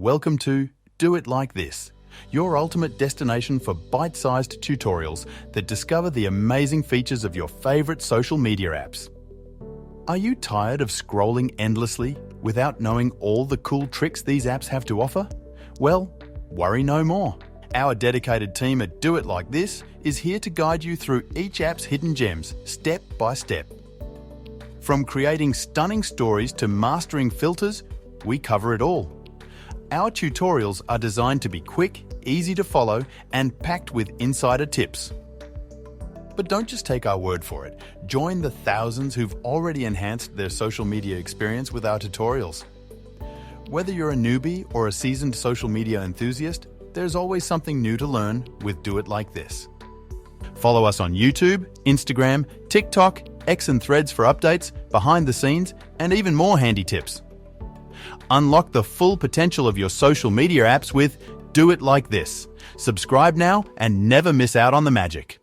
Welcome to Do It Like This, your ultimate destination for bite-sized tutorials that discover the amazing features of your favorite social media apps. Are you tired of scrolling endlessly without knowing all the cool tricks these apps have to offer? Well, worry no more. Our dedicated team at Do It Like This is here to guide you through each app's hidden gems, step by step. From creating stunning stories to mastering filters, we cover it all. Our tutorials are designed to be quick, easy to follow, and packed with insider tips. But don't just take our word for it. Join the thousands who've already enhanced their social media experience with our tutorials. Whether you're a newbie or a seasoned social media enthusiast, there's always something new to learn with Do It Like This. Follow us on YouTube, Instagram, TikTok, X and Threads for updates, behind the scenes, and even more handy tips. Unlock the full potential of your social media apps with Do It Like This. Subscribe now and never miss out on the magic.